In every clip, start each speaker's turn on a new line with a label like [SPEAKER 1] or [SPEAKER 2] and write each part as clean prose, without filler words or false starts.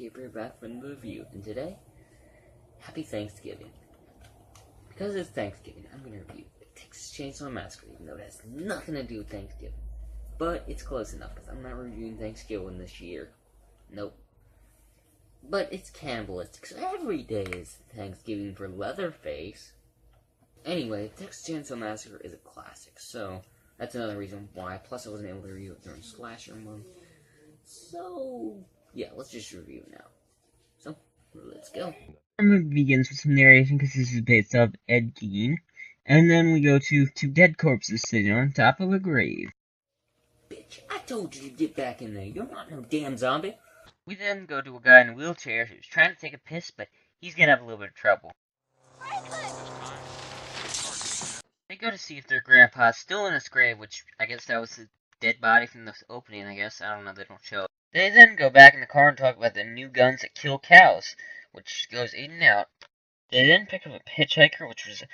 [SPEAKER 1] Keeper back from the review, and today, happy Thanksgiving. Because it's Thanksgiving, I'm going to review Texas Chainsaw Massacre, even though it has nothing to do with Thanksgiving. But it's close enough, because I'm not reviewing Thanksgiving this year. Nope. But it's cannibalistic, so every day is Thanksgiving for Leatherface. Anyway, Texas Chainsaw Massacre is a classic, so that's another reason why. Plus, I wasn't able to review it during Slasher Month. So, yeah, let's just review it now. So, let's go.
[SPEAKER 2] The movie begins with some narration because this is based off Ed Gein, and then we go to two dead corpses sitting on top of a grave.
[SPEAKER 1] Bitch, I told you to get back in there. You're not no damn zombie.
[SPEAKER 2] We then go to a guy in a wheelchair who's trying to take a piss, but he's gonna have a little bit of trouble. They go to see if their grandpa's still in his grave, which I guess that was the dead body from the opening, I guess. I don't know, they don't show it. They then go back in the car and talk about the new guns that kill cows, which goes in and out. They then pick up a hitchhiker, which was a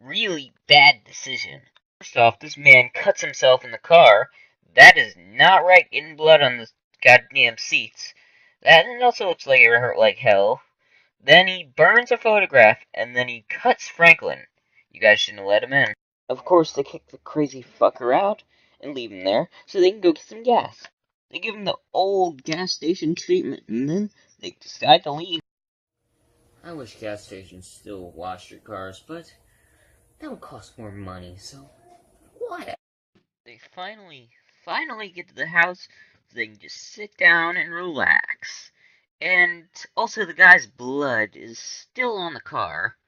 [SPEAKER 2] really bad decision. First off, this man cuts himself in the car. That is not right, getting blood on the goddamn seats. That also looks like it hurt like hell. Then he burns a photograph, and then he cuts Franklin. You guys shouldn't have let him in. Of course, they kick the crazy fucker out and leave him there so they can go get some gas. They give him the old gas station treatment, and then they decide to leave.
[SPEAKER 1] I wish gas stations still wash your cars, but that would cost more money, so whatever.
[SPEAKER 2] They finally get to the house so they can just sit down and relax. And also the guy's blood is still on the car,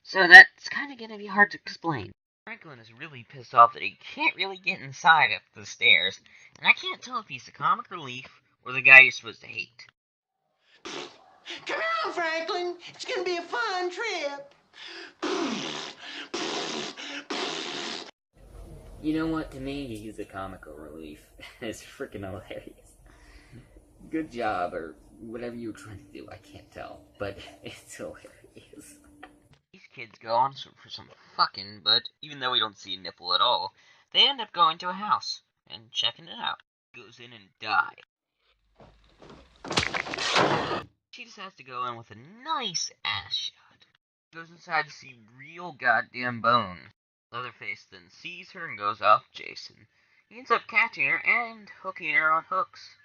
[SPEAKER 2] so that's kind of going to be hard to explain. Franklin is really pissed off that he can't really get inside up the stairs, and I can't tell if he's the comic relief or the guy you're supposed to hate.
[SPEAKER 3] Come on, Franklin. It's going to be a fun trip.
[SPEAKER 1] You know what? To me, he's the comical relief. It's freaking hilarious. Good job, or whatever you were trying to do. I can't tell, but it's hilarious.
[SPEAKER 2] These kids go on for some fucking, but even though we don't see a nipple at all, they end up going to a house and checking it out. Goes in and dies. She just has to go in with a nice ass shot. Goes inside to see real goddamn bone. Leatherface then sees her and goes off Jason. He ends up catching her and hooking her on hooks.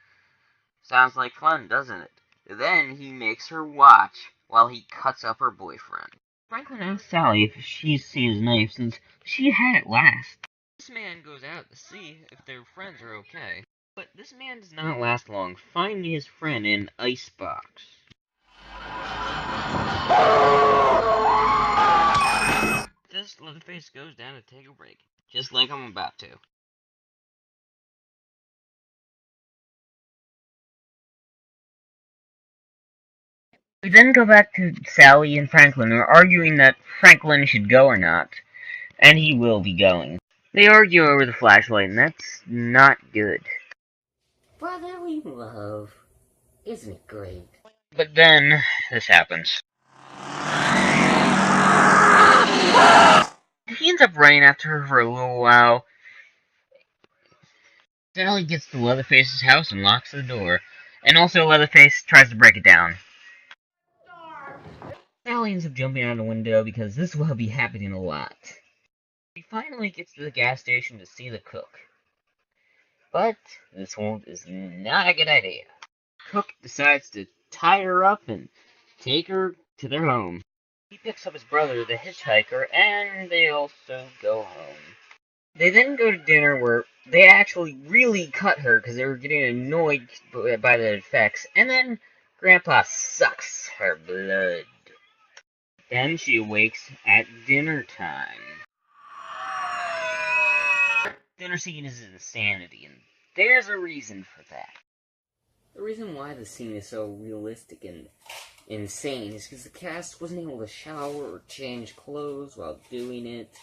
[SPEAKER 2] Sounds like fun, doesn't it? Then he makes her watch while he cuts up her boyfriend. Franklin asks Sally if she's seen his knife since she had it last. This man goes out to see if their friends are okay. But this man does not last long, finding his friend in an icebox. This Leatherface goes down to take a break, just like I'm about to. We then go back to Sally and Franklin, who are arguing that Franklin should go or not, and he will be going. They argue over the flashlight, and that's not good.
[SPEAKER 1] Brotherly love. Isn't it great?
[SPEAKER 2] But then, this happens. He ends up running after her for a little while. Sally gets to Leatherface's house and locks the door. And also Leatherface tries to break it down. Sally ends up jumping out the window because this will be happening a lot. She finally gets to the gas station to see the cook. But this one is not a good idea. Cook decides to tie her up and take her to their home. He picks up his brother, the hitchhiker, and they also go home. They then go to dinner where they actually really cut her because they were getting annoyed by the effects, and then Grandpa sucks her blood. Then she awakes at dinner time. Dinner scene is insanity, and there's a reason for that.
[SPEAKER 1] The reason why the scene is so realistic and insane is because the cast wasn't able to shower or change clothes while doing it.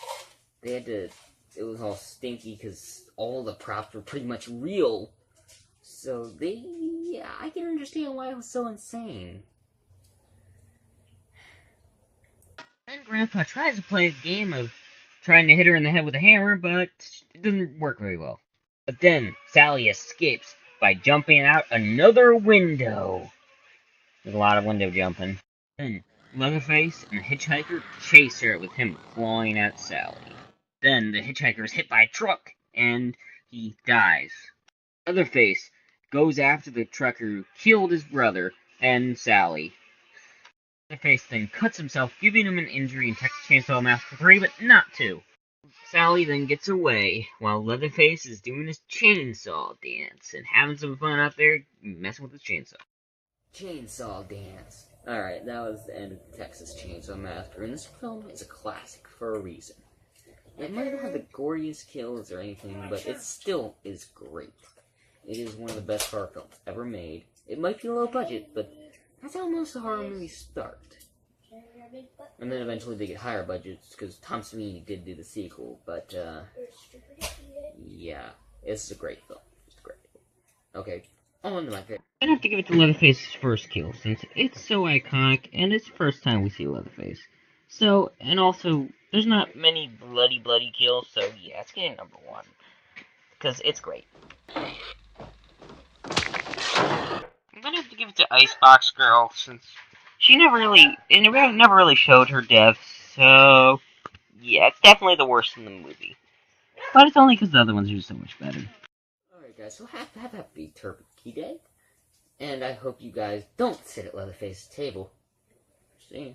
[SPEAKER 1] They had to... It was all stinky because all the props were pretty much real. So yeah, I can understand why it was so insane.
[SPEAKER 2] Then Grandpa tries to play a game of trying to hit her in the head with a hammer, but it doesn't work very well. But then Sally escapes by jumping out another window. There's a lot of window jumping. Then, Leatherface and the hitchhiker chase her with him clawing at Sally. Then, the hitchhiker is hit by a truck, and he dies. Leatherface goes after the trucker who killed his brother and Sally. Leatherface then cuts himself, giving him an injury in Texas Chainsaw Massacre 3, but not 2. Sally then gets away, while Leatherface is doing his chainsaw dance, and having some fun out there, messing with his chainsaw.
[SPEAKER 1] Chainsaw dance. Alright, that was the end of the Texas Chainsaw Massacre, and this film is a classic for a reason. It might not have the goriest kills or anything, but it still is great. It is one of the best horror films ever made. It might be low budget, but that's how most horror movies start. And then eventually they get higher budgets, because Tom Savini did do the sequel, but, yeah. It's a great film. It's great. Okay, on to my favorite.
[SPEAKER 2] I'd have to give it to Leatherface's first kill, since it's so iconic, and it's the first time we see Leatherface. So, and also, there's not many bloody kills, so yeah, it's getting number 1. Because it's great. I'm gonna have to give it to Icebox Girl, since she never really showed her death, so yeah, it's definitely the worst in the movie. But it's only because the other ones are so much better.
[SPEAKER 1] Alright guys, so have a happy Turkey Day, and I hope you guys don't sit at Leatherface's table. See you.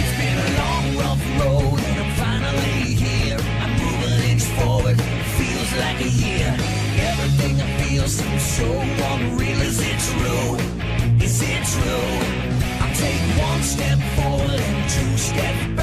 [SPEAKER 4] It's been a long, rough road, and I'm finally here. I'm moving an inch forward, feels like a year. Everything I feel seems so unreal. Is it true? Is it true? I take one step forward and 2 steps